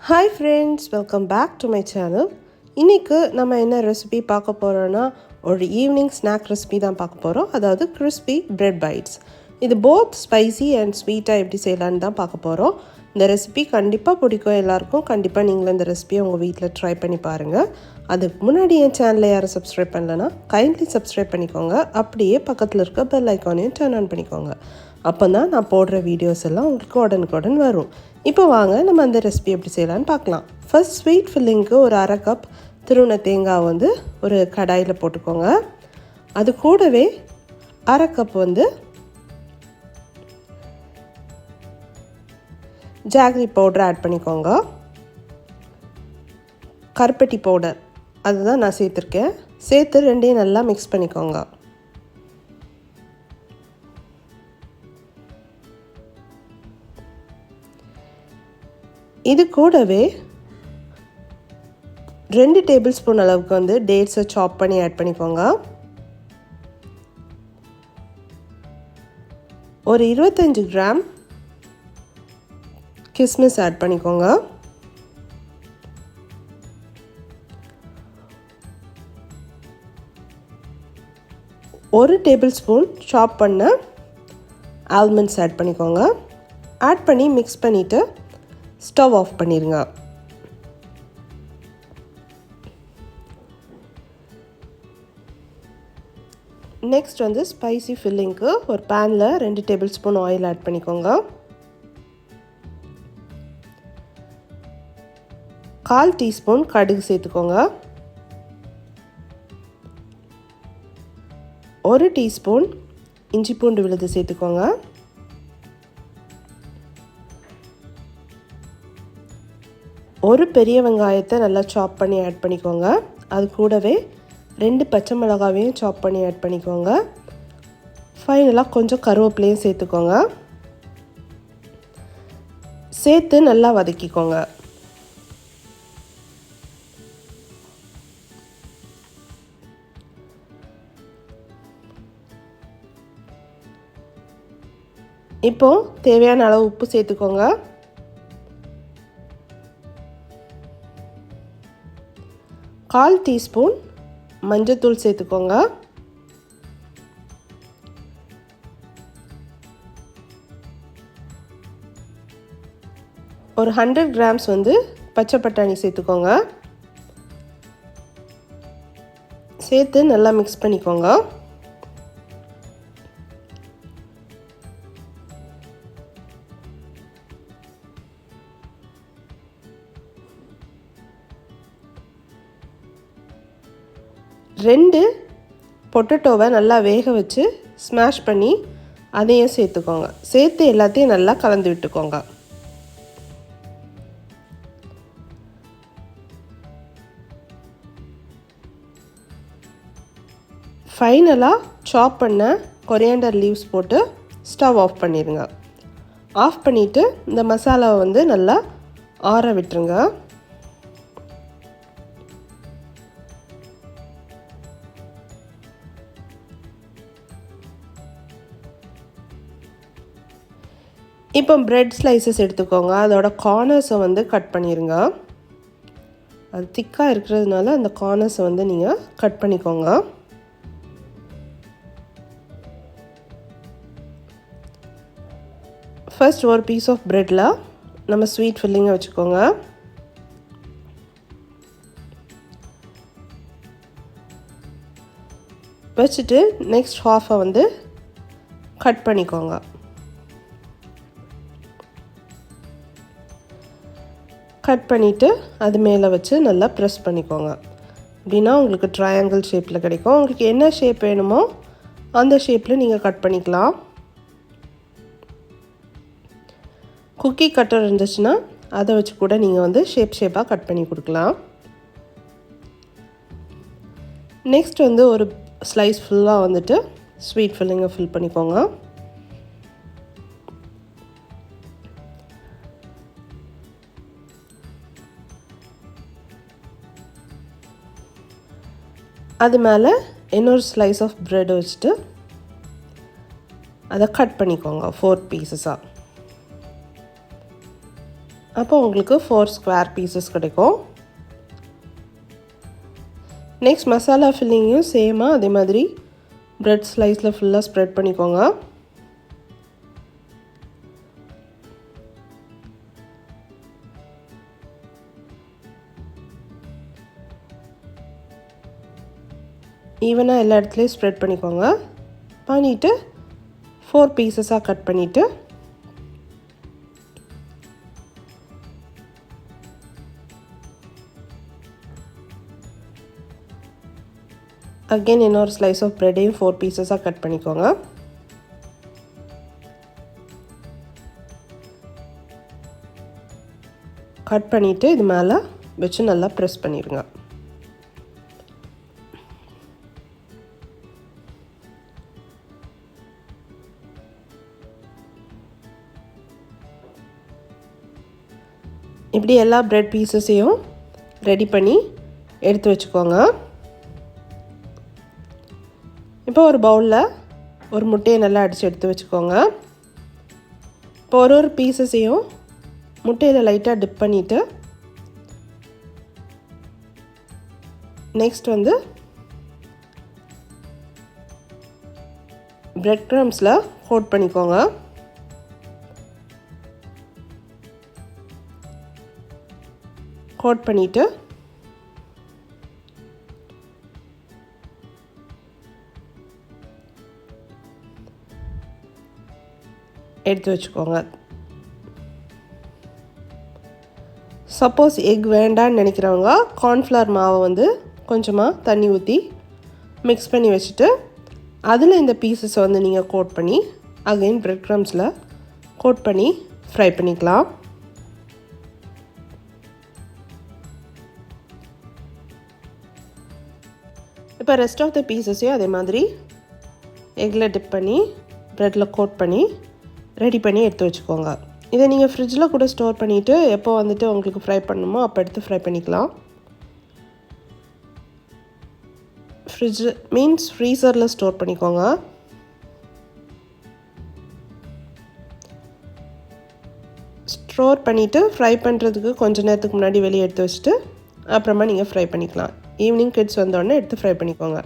Hi friends, welcome back to my channel. இன்னைக்கு நம்ம என்ன ரெசிபி பார்க்க போறோம்னா ஒரு ஈவினிங் ஸ்நாக் ரெசிபி தான் பார்க்க போறோம். அதாவது crispy bread bites. இது both spicy and sweet-ஆ எப்படி செய்யலாம்னு தான் பார்க்க போறோம். இந்த ரெசிபி கண்டிப்பாக பிடிக்கும் எல்லாருக்கும். கண்டிப்பாக நீங்களும் இந்த ரெசிபியை உங்கள் வீட்டில் ட்ரை பண்ணி பாருங்கள். அதுக்கு முன்னாடி என் சேனலை யாரும் சப்ஸ்கிரைப் பண்ணலன்னா கைண்ட்லி சப்ஸ்கிரைப் பண்ணிக்கோங்க. அப்படியே பக்கத்தில் இருக்க பெல் ஐக்கானையும் டர்ன் ஆன் பண்ணிக்கோங்க. அப்போ தான் நான் போடுற வீடியோஸ் எல்லாம் உங்களுக்கு உடனுக்குடன் வரும். இப்போ வாங்க நம்ம அந்த ரெசிபி எப்படி செய்யலான்னு பார்க்கலாம். ஃபர்ஸ்ட் ஸ்வீட் ஃபில்லிங்க்கு ஒரு அரை கப் திருவண்ண தேங்காய் வந்து ஒரு கடாயில் போட்டுக்கோங்க. அது கூடவே அரை கப் வந்து ஜாகரி பவுடர் ஆட் பண்ணிக்கோங்க. கருப்பட்டி பவுடர் அதுதான் நான் சேர்த்துருக்கேன். சேர்த்து ரெண்டையும் நல்லா மிக்ஸ் பண்ணிக்கோங்க. இது கூடவே 2 டேபிள் ஸ்பூன் அளவுக்கு வந்து டேட்ஸை சாப் பண்ணி ஆட் பண்ணிக்கோங்க. ஒரு 25 கிராம் கிஸ்மிஸ் ஆட் பண்ணிக்கோங்க. ஒரு டேபிள் ஸ்பூன் சாப் பண்ண ஆல்மண்ட்ஸ் ஆட் பண்ணிக்கோங்க. ஆட் பண்ணி மிக்ஸ் பண்ணிவிட்டு ஸ்டவ் ஆஃப் பண்ணிடுங்க. நெக்ஸ்ட் வந்து ஸ்பைசி ஃபில்லிங்க்கு ஒரு பேனில் 2 டேபிள் ஸ்பூன் ஆயில் ஆட் பண்ணிக்கோங்க. 1/4 டீஸ்பூன் கடுகு சேர்த்துக்கோங்க. 1 டீஸ்பூன் இஞ்சி பூண்டு விழுது சேர்த்துக்கோங்க. ஒரு பெரிய வெங்காயத்தை நல்லா சாப் பண்ணி ஆட் பண்ணிக்கோங்க. அது கூடவே 2 பச்சை மிளகாவையும் சாப் பண்ணி ஆட் பண்ணிக்கோங்க. ஃபைனலாக கொஞ்சம் கருவேப்பிலையும் சேர்த்துக்கோங்க. சேர்த்து நல்லா வதக்கிக்கோங்க. இப்போ தேவையான அளவு உப்பு சேர்த்துக்கோங்க. 1/4 டீஸ்பூன் மஞ்சத்தூள் சேர்த்துக்கோங்க. ஒரு 100 கிராம்ஸ் வந்து பச்சை பட்டாணி சேர்த்துக்கோங்க. சேர்த்து நல்லா மிக்ஸ் பண்ணிக்கோங்க. ரெண்டு பொட்டேட்டோவை நல்லா வேக வச்சு ஸ்மாஷ் பண்ணி அதையும் சேர்த்துக்கோங்க. சேர்த்து எல்லாத்தையும் நல்லா கலந்து விட்டுக்கோங்க. ஃபைனலாக சாப் பண்ண கொரியாண்டர் லீவ்ஸ் போட்டு ஸ்டவ் ஆஃப் பண்ணிடுங்க. ஆஃப் பண்ணிவிட்டு இந்த மசாலாவை வந்து நல்லா ஆற விட்டுருங்க. இப்போ பிரெட் ஸ்லைசஸ் எடுத்துக்கோங்க. அதோட கார்னர்ஸை வந்து கட் பண்ணிடுங்க. அது திக்காக இருக்கிறதுனால அந்த கார்னர்ஸை வந்து நீங்கள் கட் பண்ணிக்கோங்க. ஃபர்ஸ்ட் ஒரு பீஸ் ஆஃப் ப்ரெட்டில் நம்ம ஸ்வீட் ஃபில்லிங்கை வச்சுக்கோங்க. வச்சுட்டு நெக்ஸ்ட் ஹாஃபை வந்து கட் பண்ணிக்கோங்க. கட் பண்ணிவிட்டு அது மேலே வச்சு நல்லா ப்ரெஸ் பண்ணிக்கோங்க. அப்படின்னா உங்களுக்கு ட்ரையாங்கிள் ஷேப்பில் கிடைக்கும். உங்களுக்கு என்ன ஷேப் வேணுமோ அந்த ஷேப்பில் நீங்கள் கட் பண்ணிக்கலாம். குக்கி கட்டர் இருந்துச்சுன்னா அதை வச்சு கூட நீங்கள் வந்து ஷேப்பாக கட் பண்ணி கொடுக்கலாம். நெக்ஸ்ட் வந்து ஒரு ஸ்லைஸ் ஃபுல்லாக வந்துட்டு ஸ்வீட் ஃபில்லிங்கை ஃபில் பண்ணிக்கோங்க. அது மேலே இன்னொரு ஸ்லைஸ் ஆஃப் ப்ரெட் வச்சுட்டு அதை கட் பண்ணிக்கோங்க 4 பீசஸாக. அப்போ உங்களுக்கு 4 ஸ்கொயர் பீசஸ் கிடைக்கும். நெக்ஸ்ட் மசாலா ஃபில்லிங்கையும் சேமாக அதே மாதிரி ப்ரெட் ஸ்லைஸில் ஃபுல்லாக ஸ்ப்ரெட் பண்ணிக்கோங்க. ஈவனாக எல்லா இடத்துலையும் ஸ்ப்ரெட் பண்ணிக்கோங்க. பண்ணிவிட்டு 4 பீசஸாக கட் பண்ணிவிட்டு அகெயின் இன்னொரு ஸ்லைஸ் ஆஃப் ப்ரெட்டையும் 4 பீசஸாக கட் பண்ணிக்கோங்க. கட் பண்ணிவிட்டு இது மேலே வச்சு நல்லா ப்ரெஸ் பண்ணிடுங்க. இப்படி எல்லா ப்ரெட் பீசஸையும் ரெடி பண்ணி எடுத்து வச்சுக்கோங்க. இப்போ ஒரு பவுலில் ஒரு முட்டையை நல்லா அடித்து எடுத்து வச்சுக்கோங்க. இப்போ ஒரு பீசஸையும் முட்டையில் லைட்டாக டிப் பண்ணிவிட்டு நெக்ஸ்ட் ப்ரெட் க்ரம்ஸில் கோட் பண்ணிக்கோங்க. கோட் பண்ணிவிட்டு எடுத்து வச்சுக்கோங்க. சப்போஸ் எக் வேண்டான்னு நினைக்கிறவங்க கார்ன்ஃப்ளவர் மாவை கொஞ்சமாக தண்ணி ஊற்றி மிக்ஸ் பண்ணி வச்சுட்டு அதில் இந்த பீசஸை நீங்கள் கோட் பண்ணி அகைன் ப்ரெட் க்ரம்ஸில் கோட் பண்ணி ஃப்ரை பண்ணிக்கலாம். இப்போ ரெஸ்ட் ஆஃப் த பீசஸையும் அதே மாதிரி எக்கில் டிப் பண்ணி ப்ரெட்டில் கோட் பண்ணி ரெடி பண்ணி எடுத்து வச்சுக்கோங்க. இதை நீங்கள் ஃப்ரிட்ஜில் கூட ஸ்டோர் பண்ணிவிட்டு எப்போ உங்களுக்கு ஃப்ரை பண்ணணுமோ அப்போ எடுத்து ஃப்ரை பண்ணிக்கலாம். ஃப்ரிட்ஜ் மீன்ஸ் ஃப்ரீசரில் ஸ்டோர் பண்ணிக்கோங்க. ஸ்டோர் பண்ணிவிட்டு ஃப்ரை பண்ணுறதுக்கு கொஞ்சம் நேரத்துக்கு முன்னாடி வெளியே எடுத்து வச்சுட்டு அப்புறமா நீங்கள் ஃப்ரை பண்ணிக்கலாம். ஈவினிங் கிட்ஸ் வந்தோடனே எடுத்து ஃப்ரை பண்ணிக்கோங்க.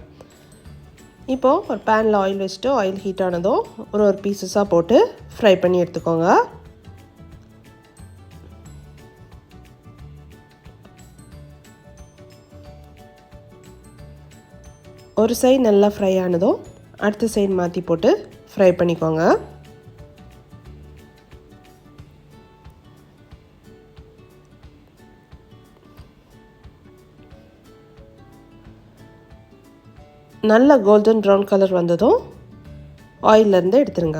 இப்போது ஒரு பேனில் ஆயில் வச்சுட்டு ஆயில் ஹீட் ஆனதும் ஒரு பீசஸாக போட்டு ஃப்ரை பண்ணி எடுத்துக்கோங்க. ஒரு சைடு நல்லா ஃப்ரை ஆனதும் அடுத்த சைடு மாற்றி போட்டு ஃப்ரை பண்ணிக்கோங்க. நல்ல கோல்டன் ப்ரௌன் கலர் வந்ததும் ஆயிலிருந்து எடுத்துருங்க.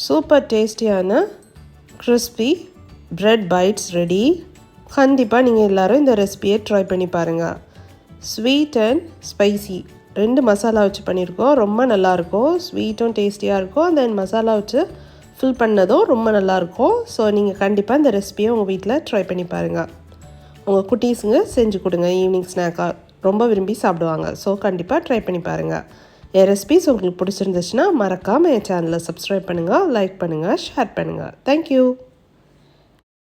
சூப்பர் டேஸ்டியான கிறிஸ்பி பிரெட் பைட்ஸ் ரெடி. கண்டிப்பாக நீங்கள் எல்லோரும் இந்த ரெசிபியை ட்ரை பண்ணி பாருங்கள். ஸ்வீட் அண்ட் ஸ்பைசி 2 மசாலா வச்சு பண்ணியிருக்கோம். ரொம்ப நல்லாயிருக்கும். ஸ்வீட்டும் டேஸ்டியாக இருக்கும். தென் மசாலா வச்சு ஃபில் பண்ணதும் ரொம்ப நல்லாயிருக்கும். ஸோ நீங்கள் கண்டிப்பாக இந்த ரெசிபியை உங்கள் வீட்டில் ட்ரை பண்ணி பாருங்கள். உங்கள் குட்டீஸுங்க செஞ்சு கொடுங்க. ஈவினிங் ஸ்நாக்காக ரொம்ப விரும்பி சாப்பிடுவாங்க. ஸோ கண்டிப்பாக ட்ரை பண்ணி பாருங்கள். என் ரெசிபிஸ் உங்களுக்கு பிடிச்சிருந்துச்சுன்னா மறக்காமல் என் சேனலை சப்ஸ்கிரைப் பண்ணுங்கள், லைக் பண்ணுங்கள், ஷேர் பண்ணுங்கள். தேங்க்யூ.